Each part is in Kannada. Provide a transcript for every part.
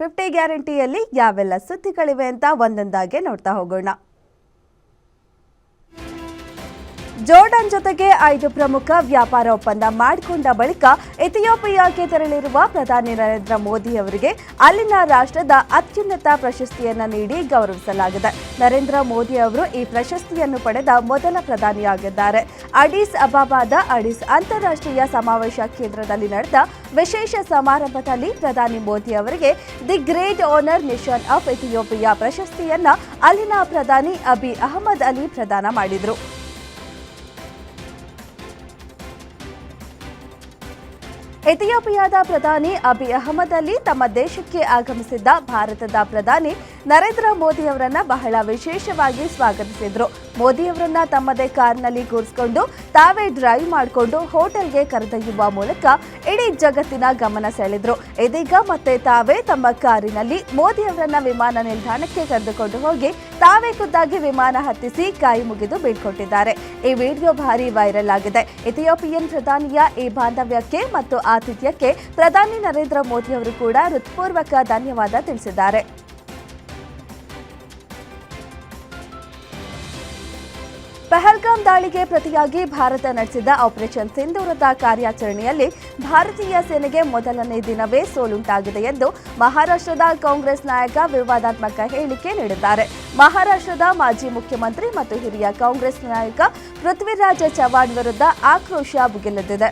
50 ಗ್ಯಾರಂಟಿಯಲ್ಲಿ ಯಾವೆಲ್ಲ ಸುದ್ದಿಗಳಿವೆ ಅಂತ ಒಂದೊಂದಾಗಿ ನೋಡ್ತಾ ಹೋಗೋಣ. ಜೋರ್ಡನ್ ಜೊತೆಗೆ 5 ಪ್ರಮುಖ ವ್ಯಾಪಾರ ಒಪ್ಪಂದ ಮಾಡಿಕೊಂಡ ಬಳಿಕ ಇಥಿಯೋಪಿಯಾಗೆ ತೆರಳಿರುವ ಪ್ರಧಾನಿ ನರೇಂದ್ರ ಮೋದಿ ಅವರಿಗೆ ಅಲ್ಲಿನ ರಾಷ್ಟ್ರದ ಅತ್ಯುನ್ನತ ಪ್ರಶಸ್ತಿಯನ್ನು ನೀಡಿ ಗೌರವಿಸಲಾಗಿದೆ. ನರೇಂದ್ರ ಮೋದಿ ಅವರು ಈ ಪ್ರಶಸ್ತಿಯನ್ನು ಪಡೆದ ಮೊದಲ ಪ್ರಧಾನಿಯಾಗಿದ್ದಾರೆ. ಅಡಿಸ್ ಅಬಾಬಾದ ಅಡಿಸ್ ಅಂತಾರಾಷ್ಟ್ರೀಯ ಸಮಾವೇಶ ಕೇಂದ್ರದಲ್ಲಿ ನಡೆದ ವಿಶೇಷ ಸಮಾರಂಭದಲ್ಲಿ ಪ್ರಧಾನಿ ಮೋದಿ ಅವರಿಗೆ the great honour nation of Ethiopia ಪ್ರಶಸ್ತಿಯನ್ನ ಅಲ್ಲಿನ ಪ್ರಧಾನಿ ಅಬಿ ಅಹಮದ್ ಅಲಿ ಪ್ರದಾನ ಮಾಡಿದರು. ಇಥಿಯೋಪಿಯಾದ ಪ್ರಧಾನಿ ಅಬಿ ಅಹಮದ್ ಅಲಿ ತಮ್ಮ ದೇಶಕ್ಕೆ ಆಗಮಿಸಿದ್ದ ಭಾರತದ ಪ್ರಧಾನಿ ನರೇಂದ್ರ ಮೋದಿ ಅವರನ್ನ ಬಹಳ ವಿಶೇಷವಾಗಿ ಸ್ವಾಗತಿಸಿದ್ರು. ಮೋದಿ ಅವರನ್ನ ತಮ್ಮದೇ ಕಾರ್ನಲ್ಲಿ ಕೂರಿಸಿಕೊಂಡು ತಾವೇ ಡ್ರೈವ್ ಮಾಡಿಕೊಂಡು ಹೋಟೆಲ್ಗೆ ಕರೆದೊಯ್ಯುವ ಮೂಲಕ ಇಡೀ ಜಗತ್ತಿನ ಗಮನ ಸೆಳೆದ್ರು. ಇದೀಗ ಮತ್ತೆ ತಾವೇ ತಮ್ಮ ಕಾರಿನಲ್ಲಿ ಮೋದಿ ಅವರನ್ನ ವಿಮಾನ ನಿಲ್ದಾಣಕ್ಕೆ ಕರೆದುಕೊಂಡು ಹೋಗಿ ತಾವೇ ಖುದ್ದಾಗಿ ವಿಮಾನ ಹತ್ತಿಸಿ ಕೈ ಮುಗಿದು ಬೀಳ್ಕೊಟ್ಟಿದ್ದಾರೆ. ಈ ವಿಡಿಯೋ ಭಾರಿ ವೈರಲ್ ಆಗಿದೆ. ಇಥಿಯೋಪಿಯನ್ ಪ್ರಧಾನಿಯ ಈ ಬಾಂಧವ್ಯಕ್ಕೆ ಮತ್ತು ಆತಿಥ್ಯಕ್ಕೆ ಪ್ರಧಾನಿ ನರೇಂದ್ರ ಮೋದಿ ಅವರು ಕೂಡ ಹೃತ್ಪೂರ್ವಕ ಧನ್ಯವಾದ ತಿಳಿಸಿದ್ದಾರೆ. ಪಹಲ್ಗಾಮ್ ದಾಳಿಗೆ ಪ್ರತಿಯಾಗಿ ಭಾರತ ನಡೆಸಿದ ಆಪರೇಷನ್ ಸಿಂಧೂರದ ಕಾರ್ಯಾಚರಣೆಯಲ್ಲಿ ಭಾರತೀಯ ಸೇನೆಗೆ ಮೊದಲನೇ ದಿನವೇ ಸೋಲುಂಟಾಗಿದೆ ಎಂದು ಮಹಾರಾಷ್ಟ್ರದ ಕಾಂಗ್ರೆಸ್ ನಾಯಕ ವಿವಾದಾತ್ಮಕ ಹೇಳಿಕೆ ನೀಡಿದ್ದಾರೆ. ಮಹಾರಾಷ್ಟ್ರದ ಮಾಜಿ ಮುಖ್ಯಮಂತ್ರಿ ಮತ್ತು ಹಿರಿಯ ಕಾಂಗ್ರೆಸ್ ನಾಯಕ ಪೃಥ್ವಿರಾಜ್ ಚವಾಣ್ ವಿರುದ್ಧ ಆಕ್ರೋಶ ಭುಗಿಲೆದ್ದಿದೆ.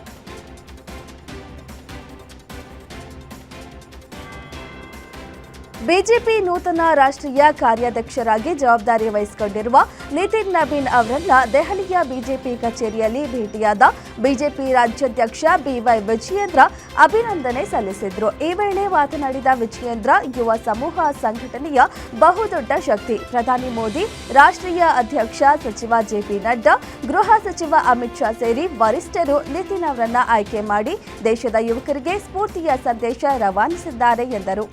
ಬಿಜೆಪಿ ನೂತನ ರಾಷ್ಟ್ರೀಯ ಕಾರ್ಯಾಧ್ಯಕ್ಷರಾಗಿ ಜವಾಬ್ದಾರಿ ವಹಿಸಿಕೊಂಡಿರುವ ನಿತಿನ್ ನವೀನ್ ಅವರನ್ನ ದೆಹಲಿಯ ಬಿಜೆಪಿ ಕಚೇರಿಯಲ್ಲಿ ಭೇಟಿಯಾದ ಬಿಜೆಪಿ ರಾಜ್ಯಾಧ್ಯಕ್ಷ ಬಿವೈ ವಿಜಯೇಂದ್ರ ಅಭಿನಂದನೆ ಸಲ್ಲಿಸಿದ್ರು. ಈ ವೇಳೆ ಮಾತನಾಡಿದ ವಿಜಯೇಂದ್ರ, ಯುವ ಸಮೂಹ ಸಂಘಟನೆಯ ಬಹುದೊಡ್ಡ ಶಕ್ತಿ. ಪ್ರಧಾನಿ ಮೋದಿ, ರಾಷ್ಟ್ರೀಯ ಅಧ್ಯಕ್ಷ ಸಚಿವ ಜೆಪಿ ನಡ್ಡಾ, ಗೃಹ ಸಚಿವ ಅಮಿತ್ ಶಾ ಸೇರಿ ವರಿಷ್ಠರು ನಿತಿನ್ ಅವರನ್ನ ಆಯ್ಕೆ ಮಾಡಿ ದೇಶದ ಯುವಕರಿಗೆ ಸ್ಫೂರ್ತಿಯ ಸಂದೇಶ ರವಾನಿಸಿದ್ದಾರೆ ಎಂದರು.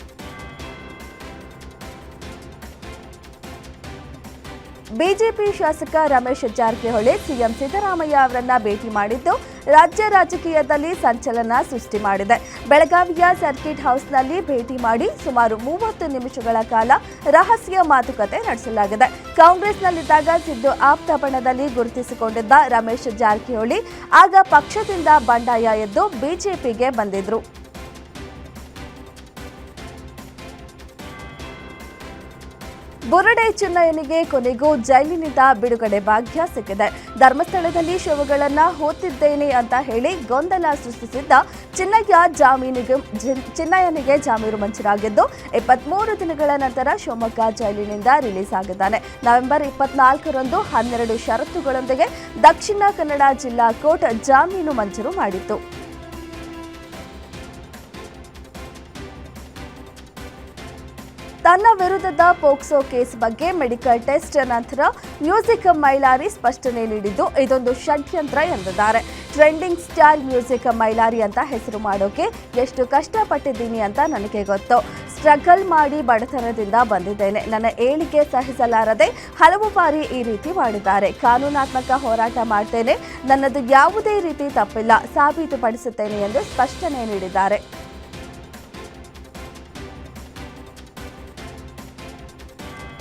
ಬಿಜೆಪಿ ಶಾಸಕ ರಮೇಶ್ ಜಾರಕಿಹೊಳಿ ಸಿಎಂ ಸಿದ್ದರಾಮಯ್ಯ ಅವರನ್ನ ಭೇಟಿ ಮಾಡಿದ್ದು ರಾಜ್ಯ ರಾಜಕೀಯದಲ್ಲಿ ಸಂಚಲನ ಸೃಷ್ಟಿ ಮಾಡಿದೆ. ಬೆಳಗಾವಿಯ ಸರ್ಕಿಟ್ ಹೌಸ್ನಲ್ಲಿ ಭೇಟಿ ಮಾಡಿ ಸುಮಾರು 30 ನಿಮಿಷಗಳ ಕಾಲ ರಹಸ್ಯ ಮಾತುಕತೆ ನಡೆಸಲಾಗಿದೆ. ಕಾಂಗ್ರೆಸ್ನಲ್ಲಿದ್ದಾಗ ಸಿದ್ದು ಆಪ್ತ ಬಣದಲ್ಲಿ ಗುರುತಿಸಿಕೊಂಡಿದ್ದ ರಮೇಶ್ ಜಾರಕಿಹೊಳಿ ಆಗ ಪಕ್ಷದಿಂದ ಬಂಡಾಯ ಎದ್ದು ಬಿಜೆಪಿಗೆ ಬಂದಿದ್ರು. ಬುರುಡೆ ಚಿನ್ನಯ್ಯನಿಗೆ ಕೊನೆಗೂ ಜೈಲಿನಿಂದ ಬಿಡುಗಡೆ ಭಾಗ್ಯ ಸಿಕ್ಕಿದೆ. ಧರ್ಮಸ್ಥಳದಲ್ಲಿ ಶವಗಳನ್ನು ಹೊತ್ತಿದ್ದೇನೆ ಅಂತ ಹೇಳಿ ಗೊಂದಲ ಸೃಷ್ಟಿಸಿದ್ದ ಚಿನ್ನಯ್ಯನಿಗೆ ಜಾಮೀನು ಮಂಜೂರಾಗಿದ್ದು 23 ದಿನಗಳ ನಂತರ ಶಿವಮೊಗ್ಗ ಜೈಲಿನಿಂದ ರಿಲೀಸ್ ಆಗಿದ್ದಾನೆ. ನವೆಂಬರ್ 24ರಂದು 12 ಷರತ್ತುಗಳೊಂದಿಗೆ ದಕ್ಷಿಣ ಕನ್ನಡ ಜಿಲ್ಲಾ ಕೋರ್ಟ್ ಜಾಮೀನು ಮಂಜೂರು ಮಾಡಿತ್ತು. ತನ್ನ ವಿರುದ್ಧದ ಪೋಕ್ಸೋ ಕೇಸ್ ಬಗ್ಗೆ ಮೆಡಿಕಲ್ ಟೆಸ್ಟ್ ನಂತರ ಮ್ಯೂಸಿಕ್ ಮೈಲಾರಿ ಸ್ಪಷ್ಟನೆ ನೀಡಿದ್ದು ಇದೊಂದು ಷಡ್ಯಂತ್ರ ಎಂದಿದ್ದಾರೆ. ಟ್ರೆಂಡಿಂಗ್ ಸ್ಟೈಲ್ ಮ್ಯೂಸಿಕ್ ಮೈಲಾರಿ ಅಂತ ಹೆಸರು ಮಾಡೋಕೆ ಎಷ್ಟು ಕಷ್ಟಪಟ್ಟಿದ್ದೀನಿ ಅಂತ ನನಗೆ ಗೊತ್ತು. ಸ್ಟ್ರಗಲ್ ಮಾಡಿ ಬಡತನದಿಂದ ಬಂದಿದ್ದೇನೆ. ನನ್ನ ಏಳಿಗೆ ಸಹಿಸಲಾರದೆ ಹಲವು ಬಾರಿ ಈ ರೀತಿ ಮಾಡಿದ್ದಾರೆ. ಕಾನೂನಾತ್ಮಕ ಹೋರಾಟ ಮಾಡ್ತೇನೆ. ನನ್ನದು ಯಾವುದೇ ರೀತಿ ತಪ್ಪಿಲ್ಲ, ಸಾಬೀತುಪಡಿಸುತ್ತೇನೆ ಎಂದು ಸ್ಪಷ್ಟನೆ ನೀಡಿದ್ದಾರೆ.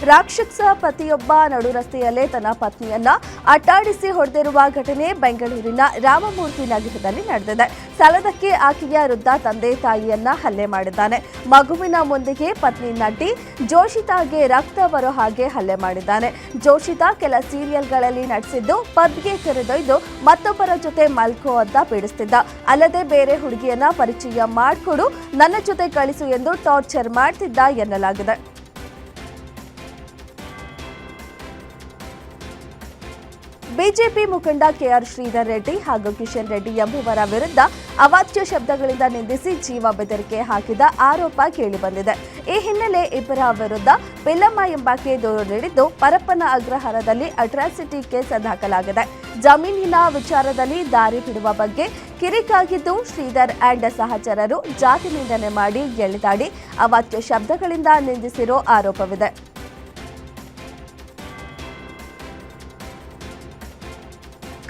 ರಾಕ್ಷಸ ಪತಿಯೊಬ್ಬ ನಡು ರಸ್ತೆಯಲ್ಲೇ ತನ್ನ ಪತ್ನಿಯನ್ನ ಅಟ್ಟಾಡಿಸಿ ಹೊಡೆದಿರುವ ಘಟನೆ ಬೆಂಗಳೂರಿನ ರಾಮಮೂರ್ತಿ ನಗರದಲ್ಲಿ ನಡೆದಿದೆ. ಸ್ಥಳದಕ್ಕೆ ಆಕೆಯ ವೃದ್ಧ ತಂದೆ ತಾಯಿಯನ್ನ ಹಲ್ಲೆ ಮಾಡಿದ್ದಾನೆ. ಮಗುವಿನ ಮುಂದೆಯೇ ಪತ್ನಿ ನಟಿ ಜೋಶಿತಾಗೆ ರಕ್ತ ಬರೋ ಹಾಗೆ ಹಲ್ಲೆ ಮಾಡಿದ್ದಾನೆ. ಜೋಶಿತಾ ಕೆಲ ಸೀರಿಯಲ್ಗಳಲ್ಲಿ ನಟಿಸಿದ್ದು ಪಬ್ಗೆ ಕರೆದೊಯ್ದು ಮತ್ತೊಬ್ಬರ ಜೊತೆ ಮಲ್ಕೋ ಅಂತ ಪೀಡಿಸ್ತಿದ್ದ. ಅಲ್ಲದೆ ಬೇರೆ ಹುಡುಗಿಯನ್ನ ಪರಿಚಯ ಮಾಡಿಕೊಡು, ನನ್ನ ಜೊತೆ ಕಳಿಸು ಎಂದು ಟಾರ್ಚರ್ ಮಾಡ್ತಿದ್ದ ಎನ್ನಲಾಗಿದೆ. ಬಿಜೆಪಿ ಮುಖಂಡ ಕೆಆರ್ ಶ್ರೀಧರ್ ರೆಡ್ಡಿ ಹಾಗೂ ಕಿಶನ್ ರೆಡ್ಡಿ ಎಂಬುವರ ವಿರುದ್ಧ ಅವಾಚ್ಯ ಶಬ್ದಗಳಿಂದ ನಿಂದಿಸಿ ಜೀವ ಬೆದರಿಕೆ ಹಾಕಿದ ಆರೋಪ ಕೇಳಿಬಂದಿದೆ. ಈ ಹಿನ್ನೆಲೆ ಇಬ್ಬರ ವಿರುದ್ಧ ಪಿಲ್ಲಮ್ಮ ಎಂಬಾಕೆ ದೂರು ನೀಡಿದ್ದು ಪರಪ್ಪನ ಅಗ್ರಹಾರದಲ್ಲಿ ಅಟ್ರಾಸಿಟಿ ಕೇಸ್ ದಾಖಲಾಗಿದೆ. ಜಮೀನಿನ ವಿಚಾರದಲ್ಲಿ ದಾರಿ ಬಿಡುವ ಬಗ್ಗೆ ಕಿರಿಕಾಗಿದ್ದು ಶ್ರೀಧರ್ ಅಂಡ್ ಸಹಚರರು ಜಾತಿ ನಿಂದನೆ ಮಾಡಿ ಎಳೆದಾಡಿ ಅವಾಚ್ಯ ಶಬ್ದಗಳಿಂದ ನಿಂದಿಸಿರೋ ಆರೋಪವಿದೆ.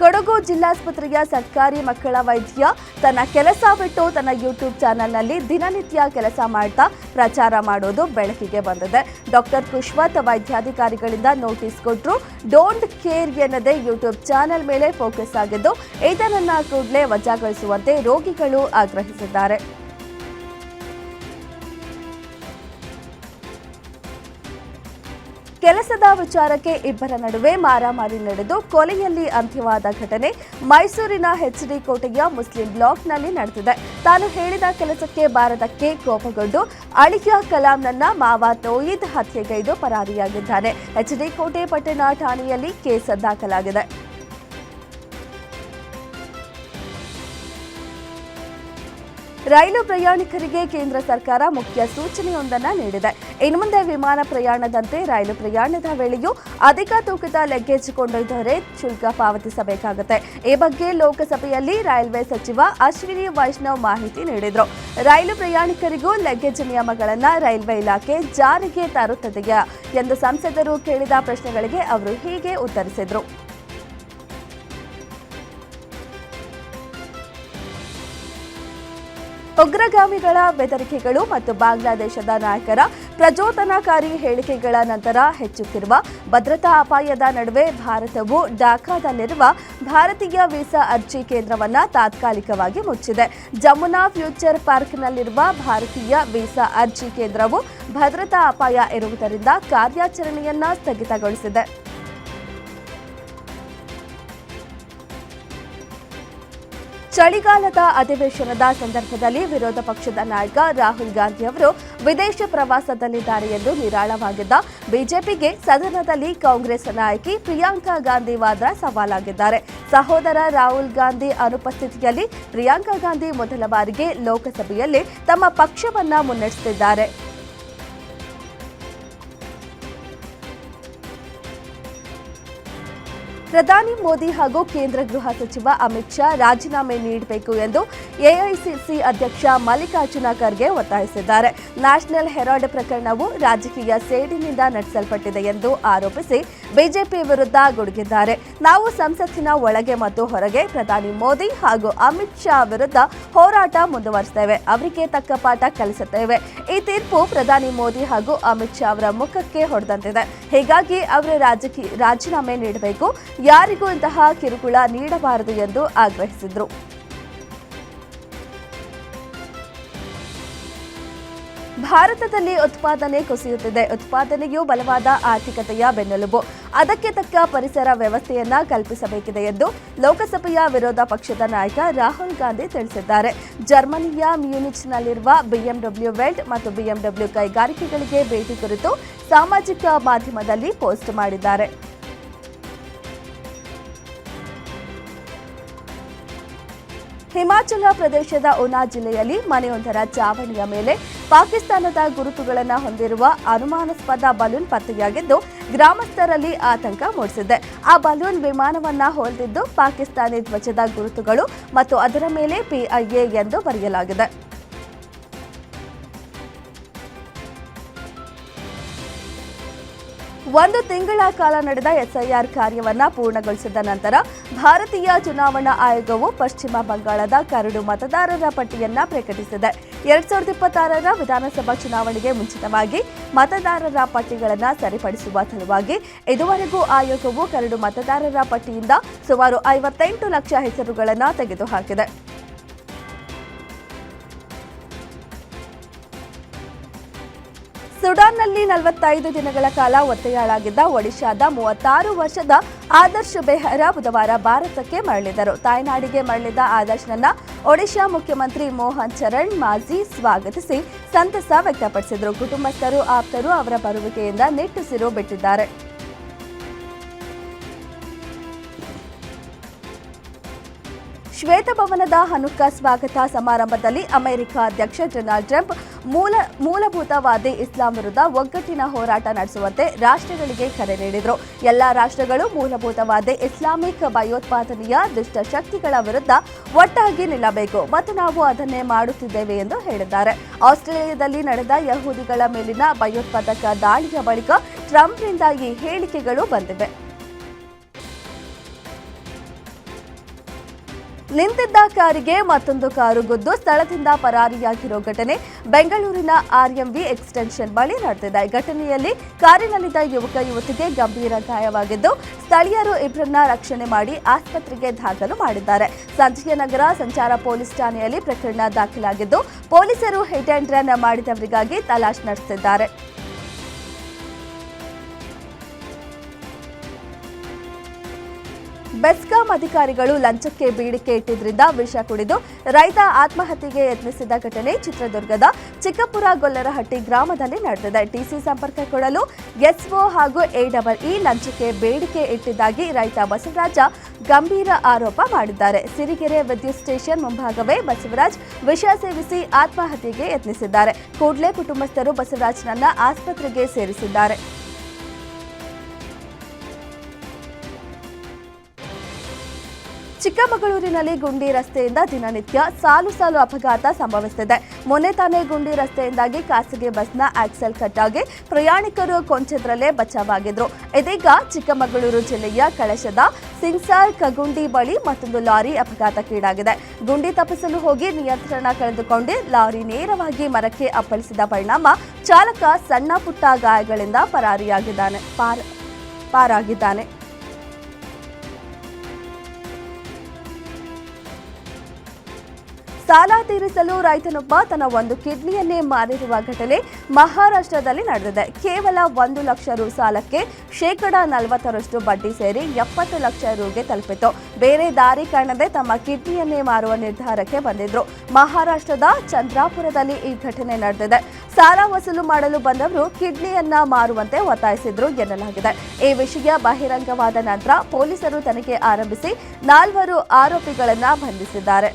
ಕೊಡಗು ಜಿಲ್ಲಾಸ್ಪತ್ರೆಯ ಸರ್ಕಾರಿ ಮಕ್ಕಳ ವೈದ್ಯ ತನ್ನ ಕೆಲಸ ಬಿಟ್ಟು ತನ್ನ ಯೂಟ್ಯೂಬ್ ಚಾನೆಲ್ನಲ್ಲಿ ದಿನನಿತ್ಯ ಕೆಲಸ ಮಾಡ್ತಾ ಪ್ರಚಾರ ಮಾಡೋದು ಬೆಳಕಿಗೆ ಬಂದಿದೆ. ಡಾಕ್ಟರ್ ಕುಶ್ವತ್ ವೈದ್ಯಾಧಿಕಾರಿಗಳಿಂದ ನೋಟಿಸ್ ಕೊಟ್ಟರು. ಡೋಂಟ್ ಕೇರ್ ಎನ್ನದೇ ಯೂಟ್ಯೂಬ್ ಚಾನೆಲ್ ಮೇಲೆ ಫೋಕಸ್ ಆಗಿದ್ದು, ಇದನ್ನ ಕೂಡಲೇ ವಜಾಗೊಳಿಸುವಂತೆ ರೋಗಿಗಳು ಆಗ್ರಹಿಸಿದ್ದಾರೆ. ಕೆಲಸದ ವಿಚಾರಕ್ಕೆ ಇಬ್ಬರ ನಡುವೆ ಮಾರಾಮಾರಿ ನಡೆದು ಕೊಲೆಯಲ್ಲಿ ಅಂತ್ಯವಾದ ಘಟನೆ ಮೈಸೂರಿನ ಎಚ್ಡಿ ಕೋಟೆಯ ಮುಸ್ಲಿಂ ಬ್ಲಾಕ್ನಲ್ಲಿ ನಡೆದಿದೆ. ತಾನು ಹೇಳಿದ ಕೆಲಸಕ್ಕೆ ಬಾರದಕ್ಕೆ ಕೋಪಗೊಂಡು ಅಳಿಯ ಕಲಾಂನನ್ನ ಮಾವ ತೋಯಿದ್ ಹತ್ಯೆಗೈದು ಪರಾರಿಯಾಗಿದ್ದಾನೆ. ಎಚ್ಡಿ ಕೋಟೆ ಪಟ್ಟಣ ಠಾಣೆಯಲ್ಲಿ ಕೇಸ್ ದಾಖಲಾಗಿದೆ. ರೈಲು ಪ್ರಯಾಣಿಕರಿಗೆ ಕೇಂದ್ರ ಸರ್ಕಾರ ಮುಖ್ಯ ಸೂಚನೆಯೊಂದನ್ನು ನೀಡಿದೆ. ಇನ್ನು ಮುಂದೆ ವಿಮಾನ ಪ್ರಯಾಣದಂತೆ ರೈಲು ಪ್ರಯಾಣದ ವೇಳೆಯೂ ಅಧಿಕ ತೂಕದ ಲಗೇಜ್ ಕೊಂಡೊಯ್ದರೆ ಶುಲ್ಕ ಪಾವತಿಸಬೇಕಾಗುತ್ತೆ. ಈ ಬಗ್ಗೆ ಲೋಕಸಭೆಯಲ್ಲಿ ರೈಲ್ವೆ ಸಚಿವ ಅಶ್ವಿನಿ ವೈಷ್ಣವ್ ಮಾಹಿತಿ ನೀಡಿದರು. ರೈಲು ಪ್ರಯಾಣಿಕರಿಗೂ ಲಗೇಜ್ ನಿಯಮಗಳನ್ನು ರೈಲ್ವೆ ಇಲಾಖೆ ಜಾರಿಗೆ ತರುತ್ತದೆಯಾ ಎಂದು ಸಂಸದರು ಕೇಳಿದ ಪ್ರಶ್ನೆಗಳಿಗೆ ಅವರು ಹೀಗೆ ಉತ್ತರಿಸಿದರು. ಉಗ್ರಗಾಮಿಗಳ ಬೆದರಿಕೆಗಳು ಮತ್ತು ಬಾಂಗ್ಲಾದೇಶದ ನಾಯಕರ ಪ್ರಚೋದನಾಕಾರಿ ಹೇಳಿಕೆಗಳ ನಂತರ ಹೆಚ್ಚುತ್ತಿರುವ ಭದ್ರತಾ ಅಪಾಯದ ನಡುವೆ ಭಾರತವು ಢಾಕಾದಲ್ಲಿರುವ ಭಾರತೀಯ ವೀಸಾ ಅರ್ಜಿ ಕೇಂದ್ರವನ್ನು ತಾತ್ಕಾಲಿಕವಾಗಿ ಮುಚ್ಚಿದೆ. ಜಮುನಾ ಫ್ಯೂಚರ್ ಪಾರ್ಕ್ನಲ್ಲಿರುವ ಭಾರತೀಯ ವೀಸಾ ಅರ್ಜಿ ಕೇಂದ್ರವು ಭದ್ರತಾ ಅಪಾಯ ಇರುವುದರಿಂದ ಕಾರ್ಯಾಚರಣೆಯನ್ನು ಸ್ಥಗಿತಗೊಳಿಸಿದೆ. ಚಳಿಗಾಲದ ಅಧಿವೇಶನದ ಸಂದರ್ಭದಲ್ಲಿ ವಿರೋಧ ಪಕ್ಷದ ನಾಯಕ ರಾಹುಲ್ ಗಾಂಧಿ ಅವರು ವಿದೇಶ ಪ್ರವಾಸದಲ್ಲಿದ್ದಾರೆ ಎಂದು ನಿರಾಳವಾಗಿದ್ದ ಬಿಜೆಪಿಗೆ ಸದನದಲ್ಲಿ ಕಾಂಗ್ರೆಸ್ ನಾಯಕಿ ಪ್ರಿಯಾಂಕಾ ಗಾಂಧಿ ವಾದ್ರಾ ಸವಾಲಾಗಿದ್ದಾರೆ. ಸಹೋದರ ರಾಹುಲ್ ಗಾಂಧಿ ಅನುಪಸ್ಥಿತಿಯಲ್ಲಿ ಪ್ರಿಯಾಂಕಾ ಗಾಂಧಿ ಮೊದಲ ಬಾರಿಗೆ ಲೋಕಸಭೆಯಲ್ಲಿ ತಮ್ಮ ಪಕ್ಷವನ್ನ ಮುನ್ನಡೆಸುತ್ತಿದ್ದಾರೆ. ಪ್ರಧಾನಿ ಮೋದಿ ಹಾಗೂ ಕೇಂದ್ರ ಗೃಹ ಸಚಿವ ಅಮಿತ್ ಶಾ ರಾಜೀನಾಮೆ ನೀಡಬೇಕು ಎಂದು ಎಐಸಿಸಿ ಅಧ್ಯಕ್ಷ ಮಲ್ಲಿಕಾರ್ಜುನ ಖರ್ಗೆ ಒತ್ತಾಯಿಸಿದ್ದಾರೆ. ನ್ಯಾಷನಲ್ ಹೆರಾಲ್ಡ್ ಪ್ರಕರಣವು ರಾಜಕೀಯ ಸೇಡಿನಿಂದ ನಡೆಸಲ್ಪಟ್ಟಿದೆ ಎಂದು ಆರೋಪಿಸಿ ಬಿಜೆಪಿ ವಿರುದ್ಧ ಗುಡುಗಿದ್ದಾರೆ. ನಾವು ಸಂಸತ್ತಿನ ಒಳಗೆ ಮತ್ತು ಹೊರಗೆ ಪ್ರಧಾನಿ ಮೋದಿ ಹಾಗೂ ಅಮಿತ್ ಶಾ ವಿರುದ್ಧ ಹೋರಾಟ ಮುಂದುವರಿಸುತ್ತೇವೆ. ಅವರಿಗೆ ತಕ್ಕ ಪಾಠ ಕಲಿಸುತ್ತೇವೆ. ಈ ತೀರ್ಪು ಪ್ರಧಾನಿ ಮೋದಿ ಹಾಗೂ ಅಮಿತ್ ಶಾ ಅವರ ಮುಖಕ್ಕೆ ಹೊಡೆದಂತಿದೆ. ಹೀಗಾಗಿ ಅವರು ರಾಜೀನಾಮೆ ನೀಡಬೇಕು. ಯಾರಿಗೂ ಇಂತಹ ಕಿರುಕುಳ ನೀಡಬಾರದು ಎಂದು ಆಗ್ರಹಿಸಿದರು. ಭಾರತದಲ್ಲಿ ಉತ್ಪಾದನೆ ಕುಸಿಯುತ್ತಿದೆ. ಉತ್ಪಾದನೆಯು ಬಲವಾದ ಆರ್ಥಿಕತೆಯ ಬೆನ್ನೆಲುಬು. ಅದಕ್ಕೆ ತಕ್ಕ ಪರಿಸರ ವ್ಯವಸ್ಥೆಯನ್ನ ಕಲ್ಪಿಸಬೇಕಿದೆ ಎಂದು ಲೋಕಸಭೆಯ ವಿರೋಧ ಪಕ್ಷದ ನಾಯಕ ರಾಹುಲ್ ಗಾಂಧಿ ತಿಳಿಸಿದ್ದಾರೆ. ಜರ್ಮನಿಯ ಮ್ಯೂನಿಚ್ನಲ್ಲಿರುವ ಬಿಎಂಡಬ್ಲ್ಯೂ ವೆಲ್ಟ್ ಮತ್ತು ಬಿಎಂಡಬ್ಲ್ಯೂ ಕೈಗಾರಿಕೆಗಳಿಗೆ ಭೇಟಿ ಕುರಿತು ಸಾಮಾಜಿಕ ಮಾಧ್ಯಮದಲ್ಲಿ ಪೋಸ್ಟ್ ಮಾಡಿದ್ದಾರೆ. ಹಿಮಾಚಲ ಪ್ರದೇಶದ ಉನಾ ಜಿಲ್ಲೆಯಲ್ಲಿ ಮನೆಯೊಂದರ ಚಾವಣಿಯ ಮೇಲೆ ಪಾಕಿಸ್ತಾನದ ಗುರುತುಗಳನ್ನು ಹೊಂದಿರುವ ಅನುಮಾನಾಸ್ಪದ ಬಲೂನ್ ಪತ್ತೆಯಾಗಿದ್ದು ಗ್ರಾಮಸ್ಥರಲ್ಲಿ ಆತಂಕ ಮೂಡಿಸಿದೆ. ಆ ಬಲೂನ್ ವಿಮಾನವನ್ನ ಹೋಲ್ದಿದ್ದು ಪಾಕಿಸ್ತಾನಿ ಧ್ವಜದ ಗುರುತುಗಳು ಮತ್ತು ಅದರ ಮೇಲೆ PIA ಎಂದು ಬರೆಯಲಾಗಿದೆ. ಒಂದು ತಿಂಗಳ ಕಾಲ ನಡೆದ ಎಸ್ಐಆರ್ ಕಾರ್ಯವನ್ನು ಪೂರ್ಣಗೊಳಿಸಿದ ನಂತರ ಭಾರತೀಯ ಚುನಾವಣಾ ಆಯೋಗವು ಪಶ್ಚಿಮ ಬಂಗಾಳದ ಕರಡು ಮತದಾರರ ಪಟ್ಟಿಯನ್ನ ಪ್ರಕಟಿಸಿದೆ. 2026ರ ವಿಧಾನಸಭಾ ಚುನಾವಣೆಗೆ ಮುಂಚಿತವಾಗಿ ಮತದಾರರ ಪಟ್ಟಿಗಳನ್ನು ಸರಿಪಡಿಸುವ ಸಲುವಾಗಿ ಇದುವರೆಗೂ ಆಯೋಗವು ಕರಡು ಮತದಾರರ ಪಟ್ಟಿಯಿಂದ ಸುಮಾರು 58 ಲಕ್ಷ ಹೆಸರುಗಳನ್ನು ತೆಗೆದುಹಾಕಿದೆ. ಸುಡಾನ್ನಲ್ಲಿ 45 ದಿನಗಳ ಕಾಲ ಒತ್ತೆಯಾಳಾಗಿದ್ದ ಒಡಿಶಾದ 36 ವರ್ಷದ ಆದರ್ಶ್ ಬೆಹ್ರಾ ಬುಧವಾರ ಭಾರತಕ್ಕೆ ಮರಳಿದರು. ತಾಯ್ನಾಡಿಗೆ ಮರಳಿದ ಆದರ್ಶ್ನನ್ನ ಒಡಿಶಾ ಮುಖ್ಯಮಂತ್ರಿ ಮೋಹನ್ ಚರಣ್ ಮಾಝಿ ಸ್ವಾಗತಿಸಿ ಸಂತಸ ವ್ಯಕ್ತಪಡಿಸಿದರು. ಕುಟುಂಬಸ್ಥರು, ಆಪ್ತರು ಅವರ ಬರುವಿಕೆಯಿಂದ ನಿಟ್ಟುಸಿರು ಬಿಟ್ಟಿದ್ದಾರೆ. ಶ್ವೇತಭವನದ ಹನುಕ್ಕಾ ಸ್ವಾಗತ ಸಮಾರಂಭದಲ್ಲಿ ಅಮೆರಿಕ ಅಧ್ಯಕ್ಷ ಡೊನಾಲ್ಡ್ ಟ್ರಂಪ್ ಮೂಲಭೂತವಾದಿ ಇಸ್ಲಾಂ ವಿರುದ್ಧ ಒಗ್ಗಟ್ಟಿನ ಹೋರಾಟ ನಡೆಸುವಂತೆ ರಾಷ್ಟ್ರಗಳಿಗೆ ಕರೆ ನೀಡಿದರು. ಎಲ್ಲ ರಾಷ್ಟ್ರಗಳು ಮೂಲಭೂತವಾದಿ ಇಸ್ಲಾಮಿಕ್ ಭಯೋತ್ಪಾದನೆಯ ದುಷ್ಟ ಶಕ್ತಿಗಳ ವಿರುದ್ಧ ಒಟ್ಟಾಗಿ ನಿಲ್ಲಬೇಕು ಮತ್ತು ನಾವು ಅದನ್ನೇ ಮಾಡುತ್ತಿದ್ದೇವೆ ಎಂದು ಹೇಳಿದ್ದಾರೆ. ಆಸ್ಟ್ರೇಲಿಯಾದಲ್ಲಿ ನಡೆದ ಯಹೂದಿಗಳ ಮೇಲಿನ ಭಯೋತ್ಪಾದಕ ದಾಳಿಯ ಬಳಿಕ ಟ್ರಂಪ್ನಿಂದ ಈ ಹೇಳಿಕೆಗಳು ಬಂದಿವೆ. ನಿಂತಿದ್ದ ಕಾರಿಗೆ ಮತ್ತೊಂದು ಕಾರು ಗುದ್ದು ಸ್ಥಳದಿಂದ ಪರಾರಿಯಾಗಿರೋ ಘಟನೆ ಬೆಂಗಳೂರಿನ ಆರ್ಎಂವಿ ಎಕ್ಸ್ಟೆನ್ಷನ್ ಬಳಿ ನಡೆದಿದೆ. ಘಟನೆಯಲ್ಲಿ ಕಾರಿನಲ್ಲಿದ್ದ ಯುವಕ ಯುವತಿಗೆ ಗಂಭೀರ ಗಾಯವಾಗಿದ್ದು ಸ್ಥಳೀಯರು ಇಬ್ಬರನ್ನ ರಕ್ಷಣೆ ಮಾಡಿ ಆಸ್ಪತ್ರೆಗೆ ದಾಖಲು ಮಾಡಿದ್ದಾರೆ. ಸಂಜಯನಗರ ಸಂಚಾರ ಪೊಲೀಸ್ ಠಾಣೆಯಲ್ಲಿ ಪ್ರಕರಣ ದಾಖಲಾಗಿದ್ದು ಪೊಲೀಸರು ಹಿಟ್ ಅಂಡ್ ರನ್ ಮಾಡಿದವರಿಗಾಗಿ ತಲಾಶ್ ನಡೆಸಿದ್ದಾರೆ. ಬೆಸ್ಕಾಂ ಅಧಿಕಾರಿಗಳು ಲಂಚಕ್ಕೆ ಬೇಡಿಕೆ ಇಟ್ಟಿದ್ದರಿಂದ ವಿಷ ಕುಡಿದು ರೈತ ಆತ್ಮಹತ್ಯೆಗೆ ಯತ್ನಿಸಿದ ಘಟನೆ ಚಿತ್ರದುರ್ಗದ ಚಿಕ್ಕಪುರ ಗೊಲ್ಲರಹಟ್ಟಿ ಗ್ರಾಮದಲ್ಲಿ ನಡೆದಿದೆ. ಟಿಸಿ ಸಂಪರ್ಕ ಕೊಡಲು ಎಸ್ಒ ಹಾಗೂ ಎಇಇ ಲಂಚಕ್ಕೆ ಬೇಡಿಕೆ ಇಟ್ಟಿದ್ದಾಗಿ ರೈತ ಬಸವರಾಜ ಗಂಭೀರ ಆರೋಪ ಮಾಡಿದ್ದಾರೆ. ಸಿರಿಗೆರೆ ವಿದ್ಯುತ್ ಸ್ಟೇಷನ್ ಮುಂಭಾಗವೇ ಬಸವರಾಜ್ ವಿಷ ಸೇವಿಸಿ ಆತ್ಮಹತ್ಯೆಗೆ ಯತ್ನಿಸಿದ್ದಾರೆ. ಕೂಡಲೇ ಕುಟುಂಬಸ್ಥರು ಬಸವರಾಜ್ನನ್ನ ಆಸ್ಪತ್ರೆಗೆ ಸೇರಿಸಿದ್ದಾರೆ. ಚಿಕ್ಕಮಗಳೂರಿನಲ್ಲಿ ಗುಂಡಿ ರಸ್ತೆಯಿಂದ ದಿನನಿತ್ಯ ಸಾಲು ಅಪಘಾತ ಸಂಭವಿಸುತ್ತಿದೆ. ಮೊನ್ನೆ ತಾನೇ ಗುಂಡಿ ರಸ್ತೆಯಿಂದಾಗಿ ಖಾಸಗಿ ಬಸ್ನ ಆಕ್ಸೆಲ್ ಕಟ್ಟಾಗಿ ಪ್ರಯಾಣಿಕರು ಕೊಂಚದ್ರಲ್ಲೇ ಬಚಾವಾಗಿದ್ರು. ಇದೀಗ ಚಿಕ್ಕಮಗಳೂರು ಜಿಲ್ಲೆಯ ಕಳಶದ ಸಿಂಗ್ಸಾರ್ ಕಗುಂಡಿ ಬಳಿ ಮತ್ತೊಂದು ಲಾರಿ ಅಪಘಾತಕ್ಕೀಡಾಗಿದೆ. ಗುಂಡಿ ತಪ್ಪಿಸಲು ಹೋಗಿ ನಿಯಂತ್ರಣ ಕಳೆದುಕೊಂಡು ಲಾರಿ ನೇರವಾಗಿ ಮರಕ್ಕೆ ಅಪ್ಪಳಿಸಿದ ಪರಿಣಾಮ ಚಾಲಕ ಸಣ್ಣ ಪುಟ್ಟ ಗಾಯಗಳಿಂದ ಪಾರಾಗಿದ್ದಾನೆ. ಸಾಲ ತೀರಿಸಲು ರೈತನೊಬ್ಬ ತನ್ನ ಒಂದು ಕಿಡ್ನಿಯನ್ನೇ ಮಾರಿರುವ ಘಟನೆ ಮಹಾರಾಷ್ಟ್ರದಲ್ಲಿ ನಡೆದಿದೆ. ಕೇವಲ 1 ಲಕ್ಷ ರು ಸಾಲಕ್ಕೆ ಶೇಕಡ 40ರಷ್ಟು ಬಡ್ಡಿ ಸೇರಿ 70 ಲಕ್ಷ ರುಗೆ ತಲುಪಿತು. ಬೇರೆ ದಾರಿ ಕಾಣದೆ ತಮ್ಮ ಕಿಡ್ನಿಯನ್ನೇ ಮಾರುವ ನಿರ್ಧಾರಕ್ಕೆ ಬಂದಿದ್ರು. ಮಹಾರಾಷ್ಟ್ರದ ಚಂದ್ರಾಪುರದಲ್ಲಿ ಈ ಘಟನೆ ನಡೆದಿದೆ. ಸಾಲ ವಸೂಲು ಮಾಡಲು ಬಂದವರು ಕಿಡ್ನಿಯನ್ನ ಮಾರುವಂತೆ ಒತ್ತಾಯಿಸಿದ್ರು ಎನ್ನಲಾಗಿದೆ. ಈ ವಿಷಯ ಬಹಿರಂಗವಾದ ನಂತರ ಪೊಲೀಸರು ತನಿಖೆ ಆರಂಭಿಸಿ 4 ಆರೋಪಿಗಳನ್ನ ಬಂಧಿಸಿದ್ದಾರೆ.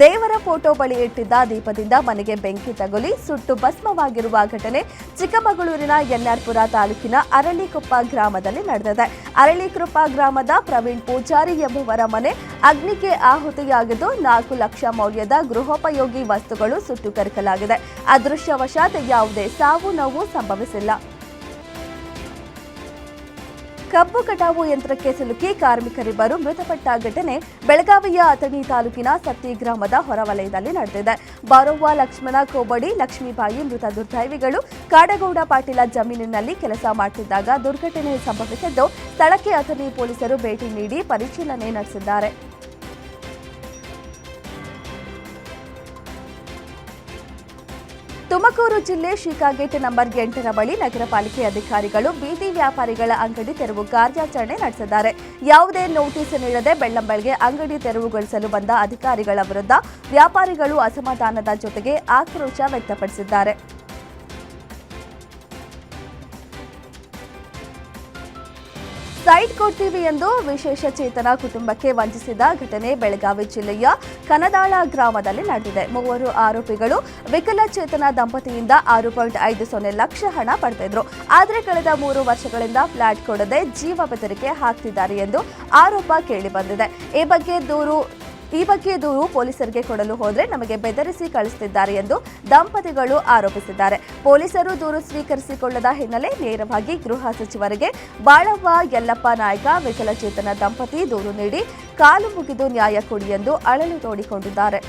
ದೇವರ ಫೋಟೋ ಬಳಿ ಇಟ್ಟಿದ್ದ ದೀಪದಿಂದ ಮನೆಗೆ ಬೆಂಕಿ ತಗುಲಿ ಸುಟ್ಟು ಭಸ್ಮವಾಗಿರುವ ಘಟನೆ ಚಿಕ್ಕಮಗಳೂರಿನ ಎನ್ಆರ್ಪುರ ತಾಲೂಕಿನ ಅರಳಿಕೊಪ್ಪ ಗ್ರಾಮದಲ್ಲಿ ನಡೆದಿದೆ. ಅರಳಿಕೊಪ್ಪ ಗ್ರಾಮದ ಪ್ರವೀಣ್ ಪೂಜಾರಿ ಎಂಬುವರ ಮನೆ ಅಗ್ನಿಗೆ ಆಹುತಿಯಾಗಿದ್ದು 4 ಲಕ್ಷ ಮೌಲ್ಯದ ಗೃಹೋಪಯೋಗಿ ವಸ್ತುಗಳು ಸುಟ್ಟು ಕರಕಲಾಗಿದೆ. ಅದೃಷ್ಟವಶಾತ್ ಯಾವುದೇ ಸಾವು ನೋವು ಸಂಭವಿಸಿಲ್ಲ. ಕಬ್ಬು ಕಟಾವು ಯಂತ್ರಕ್ಕೆ ಸಿಲುಕಿ ಕಾರ್ಮಿಕರಿಬ್ಬರು ಮೃತಪಟ್ಟ ಘಟನೆ ಬೆಳಗಾವಿಯ ಅಥಣಿ ತಾಲೂಕಿನ ಸತ್ತಿ ಗ್ರಾಮದ ಹೊರವಲಯದಲ್ಲಿ ನಡೆದಿದೆ. ಬಾರವ್ವ ಲಕ್ಷ್ಮಣ ಕೋಬಡಿ ಲಕ್ಷ್ಮೀಬಾಯಿ ಮೃತ ದುರ್ದೈವಿಗಳು ಕಾಡಗೌಡ ಪಾಟೀಲ ಜಮೀನಿನಲ್ಲಿ ಕೆಲಸ ಮಾಡುತ್ತಿದ್ದಾಗ ದುರ್ಘಟನೆ ಸಂಭವಿಸಿದ್ದು ಸ್ಥಳಕ್ಕೆ ಅಥಣಿ ಪೊಲೀಸರು ಭೇಟಿ ನೀಡಿ ಪರಿಶೀಲನೆ ನಡೆಸಿದ್ದಾರೆ. ತುಮಕೂರು ಜಿಲ್ಲೆ ಶಿಕಾಗೇಟ್ ನಂಬರ್ 8 ಬಳಿ ನಗರ ಪಾಲಿಕೆ ಅಧಿಕಾರಿಗಳು ಬೀದಿ ವ್ಯಾಪಾರಿಗಳ ಅಂಗಡಿ ತೆರವು ಕಾರ್ಯಾಚರಣೆ ನಡೆಸಿದ್ದಾರೆ. ಯಾವುದೇ ನೋಟಿಸ್ ನೀಡದೆ ಬೆಳ್ಳಂಬೆಳಗ್ಗೆ ಅಂಗಡಿ ತೆರವುಗೊಳಿಸಲು ಬಂದ ಅಧಿಕಾರಿಗಳ ವಿರುದ್ಧ ವ್ಯಾಪಾರಿಗಳು ಅಸಮಾಧಾನದ ಜೊತೆಗೆ ಆಕ್ರೋಶ ವ್ಯಕ್ತಪಡಿಸಿದ್ದಾರೆ. ಸೈಟ್ ಕೊಡ್ತೀವಿ ಎಂದು ವಿಶೇಷ ಚೇತನ ಕುಟುಂಬಕ್ಕೆ ವಂಚಿಸಿದ ಘಟನೆ ಬೆಳಗಾವಿ ಜಿಲ್ಲೆಯ ಕನದಾಳ ಗ್ರಾಮದಲ್ಲಿ ನಡೆದಿದೆ. 3 ಆರೋಪಿಗಳು ವಿಕಲಚೇತನ ದಂಪತಿಯಿಂದ 6.50 ಲಕ್ಷ ಹಣ ಪಡೆದಿದ್ರು. ಆದರೆ ಕಳೆದ 3 ವರ್ಷಗಳಿಂದ ಫ್ಲಾಟ್ ಕೊಡದೆ ಜೀವ ಬೆದರಿಕೆ ಹಾಕ್ತಿದ್ದಾರೆ ಎಂದು ಆರೋಪ ಕೇಳಿಬಂದಿದೆ. ಈ ಬಗ್ಗೆ ದೂರು ಪೊಲೀಸರಿಗೆ ಕೊಡಲು ಹೋದರೆ ನಮಗೆ ಬೆದರಿಸಿ ಕಳಿಸುತ್ತಿದ್ದಾರೆ ಎಂದು ದಂಪತಿಗಳು ಆರೋಪಿಸಿದ್ದಾರೆ. ಪೊಲೀಸರು ದೂರು ಸ್ವೀಕರಿಸಿಕೊಳ್ಳದ ಹಿನ್ನೆಲೆ ನೇರವಾಗಿ ಗೃಹ ಸಚಿವರಿಗೆ ಬಾಳವ್ವ ಯಲ್ಲಪ್ಪ ನಾಯ್ಕ ವಿಕಲಚೇತನ ದಂಪತಿ ದೂರು ನೀಡಿ ಕಾಲು ಮುಗಿದು ನ್ಯಾಯ ಕೊಡಿ ಎಂದು ಅಳಲು ತೋಡಿಕೊಂಡಿದ್ದಾರೆ.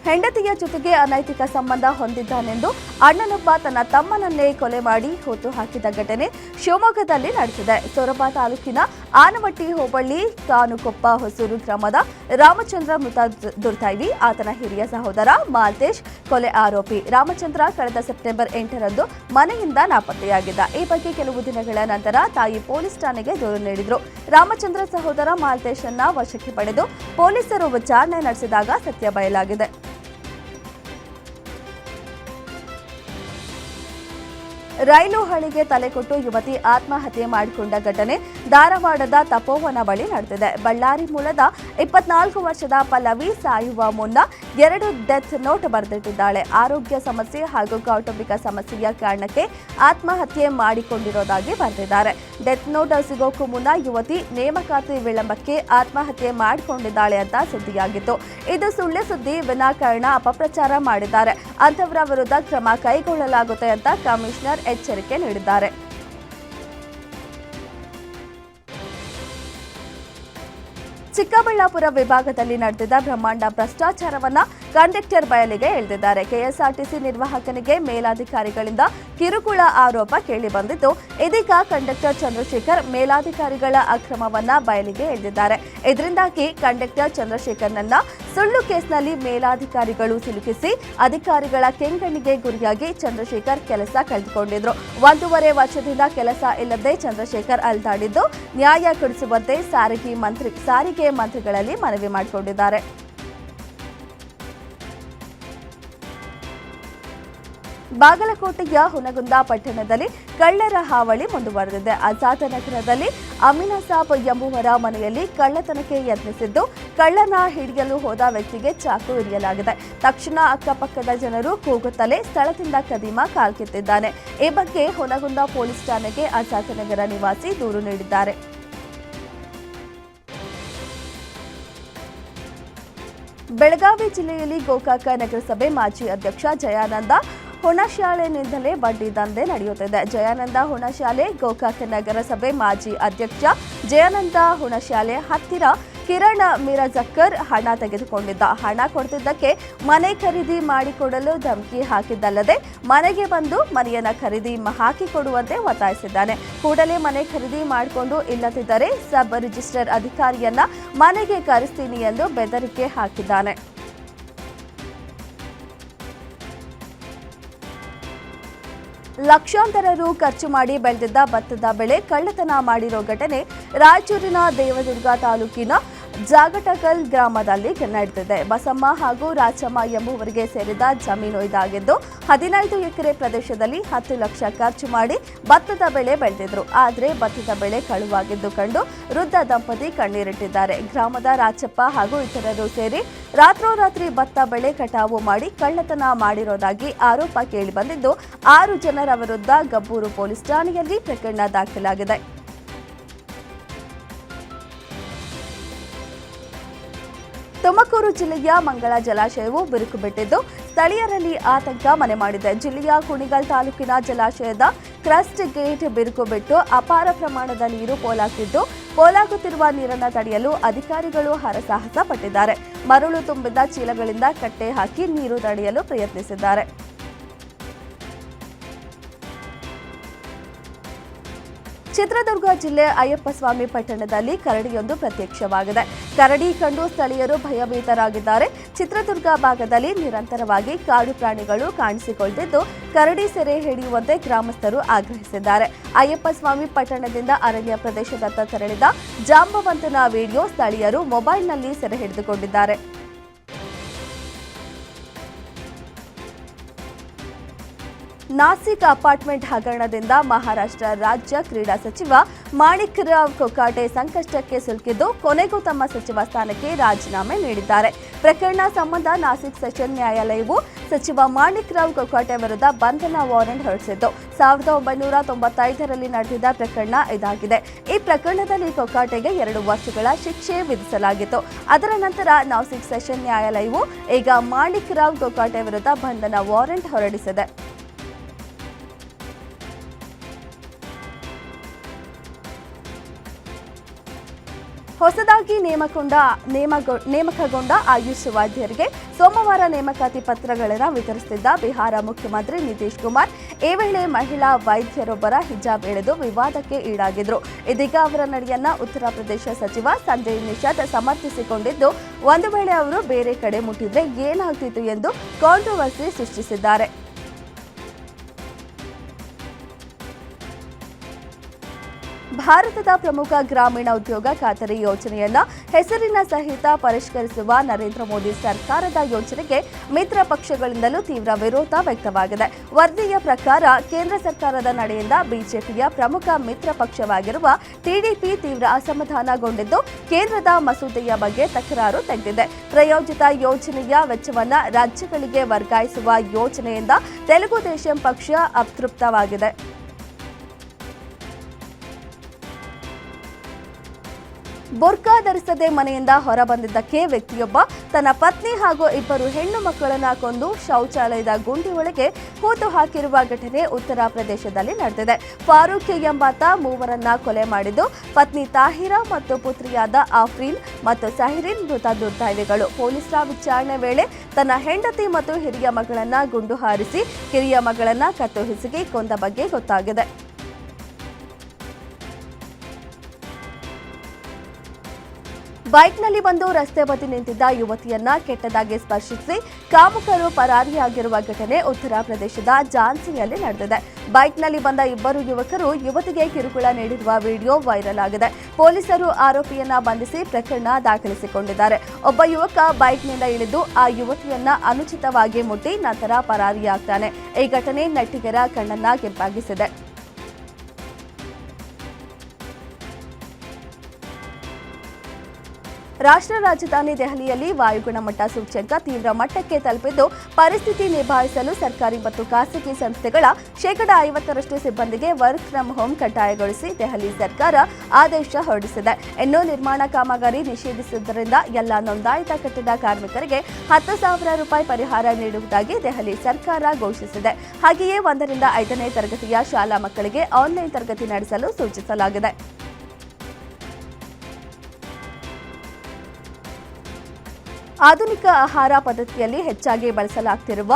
ಹೆಂಡತಿಯ ಜೊತೆಗೆ ಅನೈತಿಕ ಸಂಬಂಧ ಹೊಂದಿದ್ದಾನೆಂದು ಅಣ್ಣನೊಬ್ಬ ತನ್ನ ತಮ್ಮನನ್ನೇ ಕೊಲೆ ಮಾಡಿ ಹೊತ್ತು ಹಾಕಿದ ಘಟನೆ ಶಿವಮೊಗ್ಗದಲ್ಲಿ ನಡೆದಿದೆ. ಸೊರಬ ತಾಲೂಕಿನ ಆನವಟ್ಟಿ ಹೋಬಳಿ ಕಾನುಕೊಪ್ಪ ಹೊಸೂರು ಗ್ರಾಮದ ರಾಮಚಂದ್ರ ಮೃತ ದುರ್ದೈವಿ. ಆತನ ಹಿರಿಯ ಸಹೋದರ ಮಾಲ್ತೇಶ್ ಕೊಲೆ ಆರೋಪಿ. ರಾಮಚಂದ್ರ ಕಳೆದ ಸೆಪ್ಟೆಂಬರ್ 8ರಂದು ಮನೆಯಿಂದ ನಾಪತ್ತೆಯಾಗಿದ್ದ. ಈ ಬಗ್ಗೆ ಕೆಲವು ದಿನಗಳ ನಂತರ ತಾಯಿ ಪೊಲೀಸ್ ಠಾಣೆಗೆ ದೂರು ನೀಡಿದ್ರು. ರಾಮಚಂದ್ರ ಸಹೋದರ ಮಾಲ್ತೇಶನ್ನ ವಶಕ್ಕೆ ಪಡೆದು ಪೊಲೀಸರು ವಿಚಾರಣೆ ನಡೆಸಿದಾಗ ಸತ್ಯ ಬಯಲಾಗಿದೆ. ರೈಲು ಹಳಿಗೆ ತಲೆ ಕೊಟ್ಟು ಯುವತಿ ಆತ್ಮಹತ್ಯೆ ಮಾಡಿಕೊಂಡ ಘಟನೆ ಧಾರವಾಡದ ತಪೋವನ ಬಳಿ ನಡೆದಿದೆ. ಬಳ್ಳಾರಿ ಮೂಲದ 24 ವರ್ಷದ ಪಲ್ಲವಿ ಸಾಯುವ ಮುನ್ನ 2 ಡೆತ್ ನೋಟ್ ಬರೆದಿಟ್ಟಿದ್ದಾಳೆ. ಆರೋಗ್ಯ ಸಮಸ್ಯೆ ಹಾಗೂ ಕೌಟುಂಬಿಕ ಸಮಸ್ಯೆಯ ಕಾರಣಕ್ಕೆ ಆತ್ಮಹತ್ಯೆ ಮಾಡಿಕೊಂಡಿರೋದಾಗಿ ಬರೆದಿದ್ದಾರೆ. ಡೆತ್ ನೋಟ್ ಸಿಗೋಕ್ಕೂ ಮುನ್ನ ಯುವತಿ ನೇಮಕಾತಿ ವಿಳಂಬಕ್ಕೆ ಆತ್ಮಹತ್ಯೆ ಮಾಡಿಕೊಂಡಿದ್ದಾಳೆ ಅಂತ ಸುದ್ದಿಯಾಗಿತ್ತು. ಇದು ಸುಳ್ಳು ಸುದ್ದಿ, ವಿನಾಕಾರಣ ಅಪಪ್ರಚಾರ ಮಾಡಿದ್ದಾರೆ, ಅಂತವರ ವಿರುದ್ಧ ಕ್ರಮ ಕೈಗೊಳ್ಳಲಾಗುತ್ತೆ ಅಂತ ಕಮಿಷನರ್ ಎಚ್ಚರಿಕೆ ನೀಡಿದ್ದಾರೆ. ಚಿಕ್ಕಬಳ್ಳಾಪುರ ವಿಭಾಗದಲ್ಲಿ ನಡೆದಿದ್ದ ಬ್ರಹ್ಮಾಂಡ ಭ್ರಷ್ಟಾಚಾರವನ್ನ ಕಂಡಕ್ಟರ್ ಬಯಲಿಗೆ ಎಳೆದಿದ್ದಾರೆ. ಕೆಎಸ್ಆರ್ಟಿಸಿ ನಿರ್ವಾಹಕನಿಗೆ ಮೇಲಾಧಿಕಾರಿಗಳಿಂದ ಕಿರುಕುಳ ಆರೋಪ ಕೇಳಿಬಂದಿದ್ದು, ಇದೀಗ ಕಂಡಕ್ಟರ್ ಚಂದ್ರಶೇಖರ್ ಮೇಲಾಧಿಕಾರಿಗಳ ಅಕ್ರಮವನ್ನ ಬಯಲಿಗೆ ಎಳೆದಿದ್ದಾರೆ. ಇದರಿಂದಾಗಿ ಕಂಡಕ್ಟರ್ ಚಂದ್ರಶೇಖರ್ನನ್ನ ಸುಳ್ಳು ಕೇಸ್ನಲ್ಲಿ ಮೇಲಾಧಿಕಾರಿಗಳು ಸಿಲುಕಿಸಿ ಅಧಿಕಾರಿಗಳ ಕೆಂಗಣ್ಣಿಗೆ ಗುರಿಯಾಗಿ ಚಂದ್ರಶೇಖರ್ ಕೆಲಸ ಕಳೆದುಕೊಂಡಿದ್ರು. 1.5 ವರ್ಷದಿಂದ ಕೆಲಸ ಇಲ್ಲದೆ ಚಂದ್ರಶೇಖರ್ ಅಲೆದಾಡಿದ್ದು, ನ್ಯಾಯ ಕೊಡಿಸುವಂತೆ ಸಾರಿಗೆ ಮಂತ್ರಿಗಳಲ್ಲಿ ಮನವಿ ಮಾಡಿಕೊಂಡಿದ್ದಾರೆ. ಬಾಗಲಕೋಟೆಯ ಹುನಗುಂದ ಪಟ್ಟಣದಲ್ಲಿ ಕಳ್ಳರ ಹಾವಳಿ ಮುಂದುವರೆದಿದೆ. ಆಜಾದ್ ನಗರದಲ್ಲಿ ಅಮೀನಾಸಾಬ್ ಎಂಬುವರ ಮನೆಯಲ್ಲಿ ಕಳ್ಳತನಕ್ಕೆ ಯತ್ನಿಸಿದ್ದು, ಕಳ್ಳನ ಹಿಡಿಯಲು ಹೋದ ವ್ಯಕ್ತಿಗೆ ಚಾಕು ಇರಿಯಲಾಗಿದೆ. ತಕ್ಷಣ ಅಕ್ಕಪಕ್ಕದ ಜನರು ಕೂಗುತ್ತಲೇ ಸ್ಥಳದಿಂದ ಕದೀಮ ಕಾಲ್ಕಿತ್ತಿದ್ದಾನೆ. ಈ ಬಗ್ಗೆ ಹುನಗುಂದ ಪೊಲೀಸ್ ಠಾಣೆಗೆ ಆಜಾದ್ ನಗರ ನಿವಾಸಿ ದೂರು ನೀಡಿದ್ದಾರೆ. ಬೆಳಗಾವಿ ಜಿಲ್ಲೆಯಲ್ಲಿ ಗೋಕಾಕ ನಗರಸಭೆ ಮಾಜಿ ಅಧ್ಯಕ್ಷ ಜಯಾನಂದ ಹುಣಶಾಲೆನಿಂದಲೇ ಬಡ್ಡಿ ದಂಧೆ ನಡೆಯುತ್ತಿದೆ. ಜಯಾನಂದ ಹುಣಶಾಲೆ ಗೋಕಾಕ ನಗರಸಭೆ ಮಾಜಿ ಅಧ್ಯಕ್ಷ ಜಯಾನಂದ ಹುಣಶಾಲೆ ಹತ್ತಿರ ಕಿರಣ್ ಮಿರಜಕ್ಕರ್ ಹಣ ತೆಗೆದುಕೊಂಡಿದ್ದ. ಹಣ ಕೊಡ್ತಿದ್ದಕ್ಕೆ ಮನೆ ಖರೀದಿ ಮಾಡಿಕೊಡಲು ಧಮಕಿ ಹಾಕಿದ್ದಲ್ಲದೆ ಮನೆಗೆ ಬಂದು ಮನೆಯನ್ನ ಖರೀದಿ ಹಾಕಿಕೊಡುವಂತೆ ಒತ್ತಾಯಿಸಿದ್ದಾನೆ. ಕೂಡಲೇ ಮನೆ ಖರೀದಿ ಮಾಡಿಕೊಂಡು ಇಲ್ಲದಿದ್ದರೆ ಸಬ್ ರಿಜಿಸ್ಟರ್ ಅಧಿಕಾರಿಯನ್ನ ಮನೆಗೆ ಕರೆಸ್ತೀನಿ ಎಂದು ಬೆದರಿಕೆ ಹಾಕಿದ್ದಾನೆ. ಲಕ್ಷಾಂತರ ರು ಖರ್ಚು ಮಾಡಿ ಬೆಳೆದಿದ್ದ ಭತ್ತದ ಬೆಳೆ ಕಳ್ಳತನ ಮಾಡಿರೋ ಘಟನೆ ರಾಯಚೂರಿನ ದೇವದುರ್ಗ ತಾಲೂಕಿನ ಜಾಗಟಕಲ್ ಗ್ರಾಮದಲ್ಲಿ ನಡೆದಿದೆ. ಬಸಮ್ಮ ಹಾಗೂ ರಾಚಮ್ಮ ಎಂಬುವರಿಗೆ ಸೇರಿದ ಜಮೀನು ಇದಾಗಿದ್ದು, 15 ಎಕರೆ ಪ್ರದೇಶದಲ್ಲಿ 10 ಲಕ್ಷ ಖರ್ಚು ಮಾಡಿ ಭತ್ತದ ಬೆಳೆ ಬೆಳೆದಿದ್ರು. ಆದರೆ ಭತ್ತದ ಬೆಳೆ ಕಳುವಾಗಿದ್ದು ಕಂಡು ವೃದ್ಧ ದಂಪತಿ ಕಣ್ಣೀರಿಟ್ಟಿದ್ದಾರೆ. ಗ್ರಾಮದ ರಾಚಪ್ಪ ಹಾಗೂ ಇತರರು ಸೇರಿ ರಾತ್ರೋರಾತ್ರಿ ಭತ್ತ ಬೆಳೆ ಕಟಾವು ಮಾಡಿ ಕಳ್ಳತನ ಮಾಡಿರೋದಾಗಿ ಆರೋಪ ಕೇಳಿಬಂದಿದ್ದು, 6 ಜನರ ವಿರುದ್ಧ ಗಬ್ಬೂರು ಪೊಲೀಸ್ ಠಾಣೆಯಲ್ಲಿ ಪ್ರಕರಣ ದಾಖಲಾಗಿದೆ. ತುಮಕೂರು ಜಿಲ್ಲೆಯ ಮಂಗಳ ಜಲಾಶಯವು ಬಿರುಕು ಬಿಟ್ಟಿದ್ದು, ಸ್ಥಳೀಯರಲ್ಲಿ ಆತಂಕ ಮನೆ ಮಾಡಿದೆ. ಜಿಲ್ಲೆಯ ಕುಣಿಗಲ್ ತಾಲೂಕಿನ ಜಲಾಶಯದ ಕ್ರಸ್ಟ್ ಗೇಟ್ ಬಿರುಕು ಬಿಟ್ಟು ಅಪಾರ ಪ್ರಮಾಣದ ನೀರು ಪೋಲಾಗ್ತಿದ್ದು, ಪೋಲಾಗುತ್ತಿರುವ ನೀರನ್ನು ತಡೆಯಲು ಅಧಿಕಾರಿಗಳು ಹರಸಾಹಸ ಪಟ್ಟಿದ್ದಾರೆ. ಮರಳು ತುಂಬಿದ ಚೀಲಗಳಿಂದ ಕಟ್ಟೆ ಹಾಕಿ ನೀರು ತಡೆಯಲು ಪ್ರಯತ್ನಿಸಿದ್ದಾರೆ. ಚಿತ್ರದುರ್ಗ ಜಿಲ್ಲೆ ಅಯ್ಯಪ್ಪಸ್ವಾಮಿ ಪಟ್ಟಣದಲ್ಲಿ ಕರಡಿಯೊಂದು ಪ್ರತ್ಯಕ್ಷವಾಗಿದೆ. ಕರಡಿ ಕಂಡು ಸ್ಥಳೀಯರು ಭಯಭೀತರಾಗಿದ್ದಾರೆ. ಚಿತ್ರದುರ್ಗ ಭಾಗದಲ್ಲಿ ನಿರಂತರವಾಗಿ ಕಾಡು ಪ್ರಾಣಿಗಳು ಕಾಣಿಸಿಕೊಂಡಿದ್ದು, ಕರಡಿ ಸೆರೆ ಹಿಡಿಯುವಂತೆ ಗ್ರಾಮಸ್ಥರು ಆಗ್ರಹಿಸಿದ್ದಾರೆ. ಅಯ್ಯಪ್ಪಸ್ವಾಮಿ ಪಟ್ಟಣದಿಂದ ಅರಣ್ಯ ಪ್ರದೇಶದತ್ತ ತೆರಳಿದ ಜಾಂಬವಂತನ ವಿಡಿಯೋ ಸ್ಥಳೀಯರು ಮೊಬೈಲ್ನಲ್ಲಿ ಸೆರೆ ಹಿಡಿದುಕೊಂಡಿದ್ದಾರೆ. ನಾಸಿಕ್ ಅಪಾರ್ಟ್ಮೆಂಟ್ ಹಗರಣದಿಂದ ಮಹಾರಾಷ್ಟ್ರ ರಾಜ್ಯ ಕ್ರೀಡಾ ಸಚಿವ ಮಾಣಿಕ್ ರಾವ್ ಕೊಕಾಟೆ ಸಂಕಷ್ಟಕ್ಕೆ ಸಿಲುಕಿದ್ದು, ಕೊನೆಗೂ ತಮ್ಮ ಸಚಿವ ಸ್ಥಾನಕ್ಕೆ ರಾಜೀನಾಮೆ ನೀಡಿದ್ದಾರೆ. ಪ್ರಕರಣ ಸಂಬಂಧ ನಾಸಿಕ್ ಸೆಷನ್ ನ್ಯಾಯಾಲಯವು ಸಚಿವ ಮಾಣಿಕ್ ರಾವ್ ಕೊಕಾಟೆ ವಿರುದ್ಧ ಬಂಧನ ವಾರೆಂಟ್ ಹೊರಡಿಸಿದ್ದು, 1995ರಲ್ಲಿ ನಡೆದಿದ್ದ ಪ್ರಕರಣ ಇದಾಗಿದೆ. ಈ ಪ್ರಕರಣದಲ್ಲಿ ಕೊಕಾಟೆಗೆ 2 ವರ್ಷಗಳ ಶಿಕ್ಷೆ ವಿಧಿಸಲಾಗಿತ್ತು. ಅದರ ನಂತರ ನಾಸಿಕ್ ಸೆಷನ್ ನ್ಯಾಯಾಲಯವು ಈಗ ಮಾಣಿಕ್ ರಾವ್ ಕೊಕಾಟೆ ವಿರುದ್ಧ ಬಂಧನ ವಾರೆಂಟ್ ಹೊರಡಿಸಿದೆ. ಹೊಸದಾಗಿ ನೇಮಕಗೊಂಡ ಆಯುಷ್ ವೈದ್ಯರಿಗೆ ಸೋಮವಾರ ನೇಮಕಾತಿ ಪತ್ರಗಳನ್ನು ವಿತರಿಸುತ್ತಿದ್ದ ಬಿಹಾರ ಮುಖ್ಯಮಂತ್ರಿ ನಿತೀಶ್ ಕುಮಾರ್ ಈ ವೇಳೆ ಮಹಿಳಾ ವೈದ್ಯರೊಬ್ಬರ ಹಿಜಾಬ್ ಎಳೆದು ವಿವಾದಕ್ಕೆ ಈಡಾಗಿದ್ರು. ಇದೀಗ ಅವರ ನಡೆಯನ್ನ ಉತ್ತರ ಪ್ರದೇಶ ಸಚಿವ ಸಂಜಯ್ ನಿಷಾದ್ ಸಮರ್ಥಿಸಿಕೊಂಡಿದ್ದು, ಒಂದು ವೇಳೆ ಅವರು ಬೇರೆ ಕಡೆ ಮುಟ್ಟಿದ್ರೆ ಏನಾಗ್ತಿತ್ತು ಎಂದು ಕಾಂಟ್ರವರ್ಸಿ ಸೃಷ್ಟಿಸಿದ್ದಾರೆ. ಭಾರತದ ಪ್ರಮುಖ ಗ್ರಾಮೀಣ ಉದ್ಯೋಗ ಖಾತರಿ ಯೋಜನೆಯನ್ನ ಹೆಸರಿನ ಸಹಿತ ಪರಿಷ್ಕರಿಸುವ ನರೇಂದ್ರ ಮೋದಿ ಸರ್ಕಾರದ ಯೋಜನೆಗೆ ಮಿತ್ರ ಪಕ್ಷಗಳಿಂದಲೂ ತೀವ್ರ ವಿರೋಧ ವ್ಯಕ್ತವಾಗಿದೆ. ವರದಿಯ ಪ್ರಕಾರ ಕೇಂದ್ರ ಸರ್ಕಾರದ ನಡೆಯಿಂದ ಬಿಜೆಪಿಯ ಪ್ರಮುಖ ಮಿತ್ರ ಪಕ್ಷವಾಗಿರುವ ಟಿಡಿಪಿ ತೀವ್ರ ಅಸಮಾಧಾನಗೊಂಡಿದ್ದು ಕೇಂದ್ರದ ಮಸೂದೆಯ ಬಗ್ಗೆ ತಕರಾರು ತೆಗೆದಿದೆ. ಪ್ರಾಯೋಜಿತ ಯೋಜನೆಯ ವೆಚ್ಚವನ್ನ ರಾಜ್ಯಗಳಿಗೆ ವರ್ಗಾಯಿಸುವ ಯೋಜನೆಯಿಂದ ತೆಲುಗು ದೇಶಂ ಪಕ್ಷ ಅತೃಪ್ತವಾಗಿದೆ. ಬುರ್ಕಾ ಧರಿಸದೆ ಮನೆಯಿಂದ ಹೊರಬಂದಿದ್ದಕ್ಕೆ ವ್ಯಕ್ತಿಯೊಬ್ಬ ತನ್ನ ಪತ್ನಿ ಹಾಗೂ 2 ಹೆಣ್ಣು ಮಕ್ಕಳನ್ನ ಕೊಂದು ಶೌಚಾಲಯದ ಗುಂಡಿ ಒಳಗೆ ಹೂತು ಹಾಕಿರುವ ಘಟನೆ ಉತ್ತರ ಪ್ರದೇಶದಲ್ಲಿ ನಡೆದಿದೆ. ಫಾರೂಕ್ ಎಂಬಾತ 3 ಕೊಲೆ ಮಾಡಿದ್ದು, ಪತ್ನಿ ತಾಹಿರಾ ಮತ್ತು ಪುತ್ರಿಯಾದ ಆಫ್ರೀನ್ ಮತ್ತು ಸಹಿರಿನ್ ಮೃತ ದುರ್ದೈವಿಗಳು. ಪೊಲೀಸರ ವಿಚಾರಣೆ ವೇಳೆ ತನ್ನ ಹೆಂಡತಿ ಮತ್ತು ಹಿರಿಯ ಮಗಳನ್ನ ಗುಂಡು ಹಾರಿಸಿ ಕಿರಿಯ ಮಗಳನ್ನ ಕತ್ತು ಹಿಸುಕಿ ಕೊಂದ ಬಗ್ಗೆ ಗೊತ್ತಾಗಿದೆ. ಬೈಕ್ನಲ್ಲಿ ಬಂದು ರಸ್ತೆ ಬದಿ ನಿಂತಿದ್ದ ಯುವತಿಯನ್ನ ಕೆಟ್ಟದಾಗಿ ಸ್ಪರ್ಶಿಸಿ ಕಾಮುಕರು ಪರಾರಿಯಾಗಿರುವ ಘಟನೆ ಉತ್ತರ ಪ್ರದೇಶದ ಝಾನ್ಸಿಯಲ್ಲಿ ನಡೆದಿದೆ. ಬೈಕ್ನಲ್ಲಿ ಬಂದ 2 ಯುವಕರು ಯುವತಿಗೆ ಕಿರುಕುಳ ನೀಡಿರುವ ವಿಡಿಯೋ ವೈರಲ್ ಆಗಿದೆ. ಪೊಲೀಸರು ಆರೋಪಿಯನ್ನ ಬಂಧಿಸಿ ಪ್ರಕರಣ ದಾಖಲಿಸಿಕೊಂಡಿದ್ದಾರೆ. ಒಬ್ಬ ಯುವಕ ಬೈಕ್ನಿಂದ ಇಳಿದು ಆ ಯುವತಿಯನ್ನ ಅನುಚಿತವಾಗಿ ಮುಟ್ಟಿ ನಂತರ ಪರಾರಿಯಾಗ್ತಾನೆ. ಈ ಘಟನೆ ನೆಟ್ಟಿಗರ ಕಣ್ಣನ್ನ ಕೆಂಪಾಗಿಸಿದೆ. ರಾಷ್ಟ್ರ ರಾಜಧಾನಿ ದೆಹಲಿಯಲ್ಲಿ ವಾಯುಗುಣಮಟ್ಟ ಸೂಚ್ಯಂಕ ತೀವ್ರ ಮಟ್ಟಕ್ಕೆ ತಲುಪಿದ್ದು, ಪರಿಸ್ಥಿತಿ ನಿಭಾಯಿಸಲು ಸರ್ಕಾರಿ ಮತ್ತು ಖಾಸಗಿ ಸಂಸ್ಥೆಗಳ 50% ಸಿಬ್ಬಂದಿಗೆ ವರ್ಕ್ ಫ್ರಂ ಹೋಮ್ ಕಡ್ಡಾಯಗೊಳಿಸಿ ದೆಹಲಿ ಸರ್ಕಾರ ಆದೇಶ ಹೊರಡಿಸಿದೆ. ಇನ್ನು ನಿರ್ಮಾಣ ಕಾಮಗಾರಿ ನಿಷೇಧಿಸುವುದರಿಂದ ಎಲ್ಲ ನೋಂದಾಯಿತ ಕಟ್ಟಡ ಕಾರ್ಮಿಕರಿಗೆ 10,000 ರೂಪಾಯಿ ಪರಿಹಾರ ನೀಡುವುದಾಗಿ ದೆಹಲಿ ಸರ್ಕಾರ ಘೋಷಿಸಿದೆ. ಹಾಗೆಯೇ 1 ರಿಂದ 5ನೇ ತರಗತಿಯ ಶಾಲಾ ಮಕ್ಕಳಿಗೆ ಆನ್ಲೈನ್ ತರಗತಿ ನಡೆಸಲು ಸೂಚಿಸಲಾಗಿದೆ. ಆಧುನಿಕ ಆಹಾರ ಪದ್ಧತಿಯಲ್ಲಿ ಹೆಚ್ಚಾಗಿ ಬಳಸಲಾಗುತ್ತಿರುವ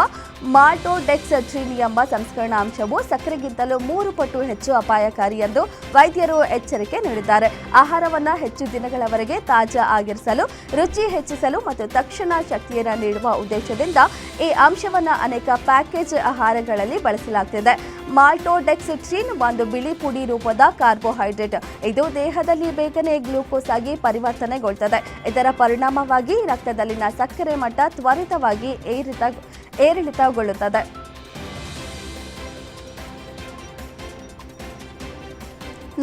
ಮಾಲ್ಟೋಡೆಕ್ಸ್ಟ್ರಿನ್ ಎಂಬ ಸಂಸ್ಕರಣಾಂಶವು ಸಕ್ಕರೆಗಿಂತಲೂ 3 ಪಟ್ಟು ಹೆಚ್ಚು ಅಪಾಯಕಾರಿ ಎಂದು ವೈದ್ಯರು ಎಚ್ಚರಿಕೆ ನೀಡಿದ್ದಾರೆ. ಆಹಾರವನ್ನು ಹೆಚ್ಚು ದಿನಗಳವರೆಗೆ ತಾಜಾ ಆಗಿರಿಸಲು, ರುಚಿ ಹೆಚ್ಚಿಸಲು ಮತ್ತು ತಕ್ಷಣ ಶಕ್ತಿಯನ್ನು ನೀಡುವ ಉದ್ದೇಶದಿಂದ ಈ ಅಂಶವನ್ನು ಅನೇಕ ಪ್ಯಾಕೇಜ್ ಆಹಾರಗಳಲ್ಲಿ ಬಳಸಲಾಗುತ್ತಿದೆ. ಮಾಲ್ಟೋಡೆಕ್ಸ್ಟ್ರಿನ್ ಒಂದು ಬಿಳಿ ಪುಡಿ ರೂಪದ ಕಾರ್ಬೋಹೈಡ್ರೇಟ್. ಇದು ದೇಹದಲ್ಲಿ ಬೇಗನೆ ಗ್ಲೂಕೋಸ್ ಆಗಿ ಪರಿವರ್ತನೆಗೊಳ್ಳುತ್ತದೆ. ಇದರ ಪರಿಣಾಮವಾಗಿ ರಕ್ತದಲ್ಲಿನ ಸಕ್ಕರೆ ಮಟ್ಟ ತ್ವರಿತವಾಗಿ ಏರಿಳಿತಗೊಳ್ಳುತ್ತದೆ.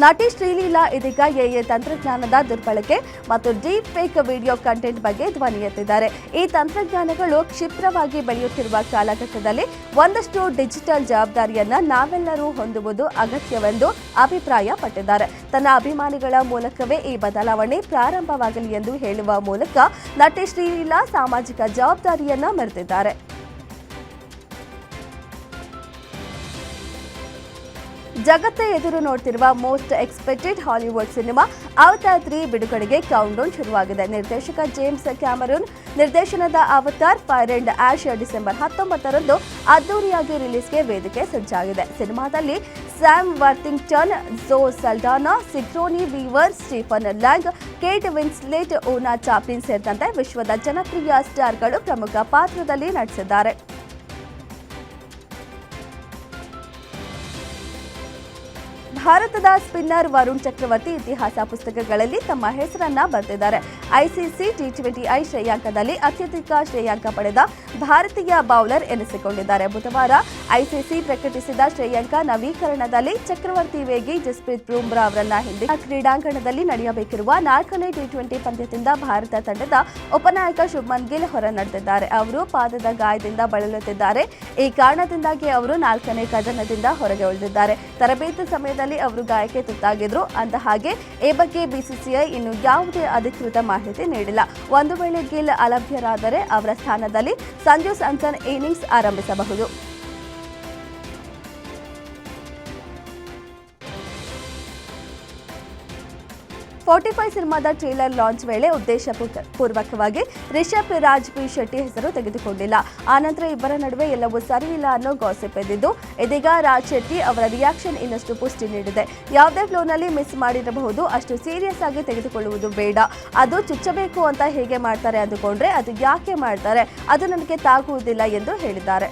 ನಟಿ ಶ್ರೀಲೀಲಾ ಇದೀಗ ಎಐ ತಂತ್ರಜ್ಞಾನದ ದುರ್ಬಳಕೆ ಮತ್ತು ಡೀಪ್ ಫೇಕ್ ವಿಡಿಯೋ ಕಂಟೆಂಟ್ ಬಗ್ಗೆ ಧ್ವನಿ ಎತ್ತಿದ್ದಾರೆ. ಈ ತಂತ್ರಜ್ಞಾನಗಳು ಕ್ಷಿಪ್ರವಾಗಿ ಬೆಳೆಯುತ್ತಿರುವ ಕಾಲಘಟ್ಟದಲ್ಲಿ ಒಂದಷ್ಟು ಡಿಜಿಟಲ್ ಜವಾಬ್ದಾರಿಯನ್ನ ನಾವೆಲ್ಲರೂ ಹೊಂದುವುದು ಅಗತ್ಯವೆಂದು ಅಭಿಪ್ರಾಯಪಟ್ಟಿದ್ದಾರೆ. ತನ್ನ ಅಭಿಮಾನಿಗಳ ಮೂಲಕವೇ ಈ ಬದಲಾವಣೆ ಪ್ರಾರಂಭವಾಗಲಿ ಎಂದು ಹೇಳುವ ಮೂಲಕ ನಟಿ ಶ್ರೀಲೀಲಾ ಸಾಮಾಜಿಕ ಜವಾಬ್ದಾರಿಯನ್ನ ಮೆರೆದಿದ್ದಾರೆ. ಜಗತ್ತೇ ಎದುರು ನೋಡ್ತಿರುವ most expected Hollywood cinema Avatar 3 ಬಿಡುಗಡೆಗೆ ಕೌಂಟ್ಡೌನ್ ಶುರುವಾಗಿದೆ. ನಿರ್ದೇಶಕ ಜೇಮ್ಸ್ ಕ್ಯಾಮರೂನ್ ನಿರ್ದೇಶನದ Avatar fire and ash December 19ರಂದು ಅದ್ದೂರಿಯಾಗಿ ರಿಲೀಸ್ಗೆ ವೇದಿಕೆ ಸಜ್ಜಾಗಿದೆ. ಸಿನಿಮಾದಲ್ಲಿ Sam Worthington, Zoe Saldana, Sigourney Weaver, Stephen Lang, Kate Winslet, Oona Chaplin ಸೇರಿದಂತೆ ವಿಶ್ವದ ಜನಪ್ರಿಯ ಸ್ಟಾರ್ಗಳು ಪ್ರಮುಖ ಪಾತ್ರದಲ್ಲಿ ನಟಿಸಿದ್ದಾರೆ. ಭಾರತದ ಸ್ಪಿನ್ನರ್ ವರುಣ್ ಚಕ್ರವರ್ತಿ ಇತಿಹಾಸ ಪುಸ್ತಕಗಳಲ್ಲಿ ತಮ್ಮ ಹೆಸರನ್ನ ಬರೆದಿದ್ದಾರೆ. ಐಸಿಸಿ ಟಿ20 ಶ್ರೇಯಾಂಕದಲ್ಲಿ ಅತ್ಯಧಿಕ ಶ್ರೇಯಾಂಕ ಪಡೆದ ಭಾರತೀಯ ಬೌಲರ್ ಎನಿಸಿಕೊಂಡಿದ್ದಾರೆ. ಬುಧವಾರ ಐಸಿಸಿ ಪ್ರಕಟಿಸಿದ ಶ್ರೇಯಾಂಕ ನವೀಕರಣದಲ್ಲಿ ಚಕ್ರವರ್ತಿ ವೇಗಿ ಜಸ್ಪ್ರೀತ್ ಬುಮ್ರಾ ಅವರನ್ನ ಹಿಂದೆ ಕ್ರೀಡಾಂಗಣದಲ್ಲಿ ನಡೆಯಬೇಕಿರುವ 4ನೇ ಟಿ20 ಪಂದ್ಯದಿಂದ ಭಾರತ ತಂಡದ ಉಪನಾಯಕ ಶುಭ್ಮನ್ ಗಿಲ್ ಹೊರ ನಡೆದಿದ್ದಾರೆ. ಅವರು ಪಾದದ ಗಾಯದಿಂದ ಬಳಲುತ್ತಿದ್ದಾರೆ. ಈ ಕಾರಣದಿಂದಾಗಿ ಅವರು 4ನೇ ಕದನದಿಂದ ಹೊರಗೆ ಉಳಿದಿದ್ದಾರೆ. ತರಬೇತಿ ಸಮಯದಲ್ಲಿ ಅವರು ಗಾಯಕ್ಕೆ ತುತ್ತಾಗಿದ್ರು. ಅಂದಹಾಗೆ ಈ ಬಗ್ಗೆ ಬಿಸಿಸಿಐ ಇನ್ನು ಯಾವುದೇ ಅಧಿಕೃತ ಮಾಹಿತಿ ನೀಡಿಲ್ಲ. ಒಂದು ವೇಳೆ ಗಿಲ್ ಅಲಭ್ಯರಾದರೆ ಅವರ ಸ್ಥಾನದಲ್ಲಿ ಸಂಜು ಸ್ಯಾಮ್ಸನ್ ಇನ್ನಿಂಗ್ಸ್ ಆರಂಭಿಸಬಹುದು. 45 ಸಿನಿಮಾದ ಟ್ರೇಲರ್ ಲಾಂಚ್ ವೇಳೆ ಉದ್ದೇಶಪೂರ್ವಕವಾಗಿ ರಿಷಬ್ ರಾಜ್ ಪಿ ಶೆಟ್ಟಿ ಹೆಸರು ತೆಗೆದುಕೊಂಡಿಲ್ಲ. ಆನಂತರ ಇಬ್ಬರ ನಡುವೆ ಎಲ್ಲವೂ ಸರಿಯಿಲ್ಲ ಅನ್ನೋ ಗಾಸಿಪ್ ಎದ್ದಿದ್ದು, ಇದೀಗ ರಾಜ್ ಶೆಟ್ಟಿ ಅವರ ರಿಯಾಕ್ಷನ್ ಇನ್ನಷ್ಟು ಪುಷ್ಟಿ ನೀಡಿದೆ. ಯಾವುದೇ ಫ್ಲೋನಲ್ಲಿ ಮಿಸ್ ಮಾಡಿರಬಹುದು, ಅಷ್ಟು ಸೀರಿಯಸ್ ಆಗಿ ತೆಗೆದುಕೊಳ್ಳುವುದು ಬೇಡ. ಅದು ಚುಚ್ಚಬೇಕು ಅಂತ ಹೇಗೆ ಮಾಡ್ತಾರೆ ಅಂದುಕೊಂಡ್ರೆ ಅದು ಯಾಕೆ ಮಾಡ್ತಾರೆ, ಅದು ನನಗೆ ತಾಗುವುದಿಲ್ಲ ಎಂದು ಹೇಳಿದ್ದಾರೆ.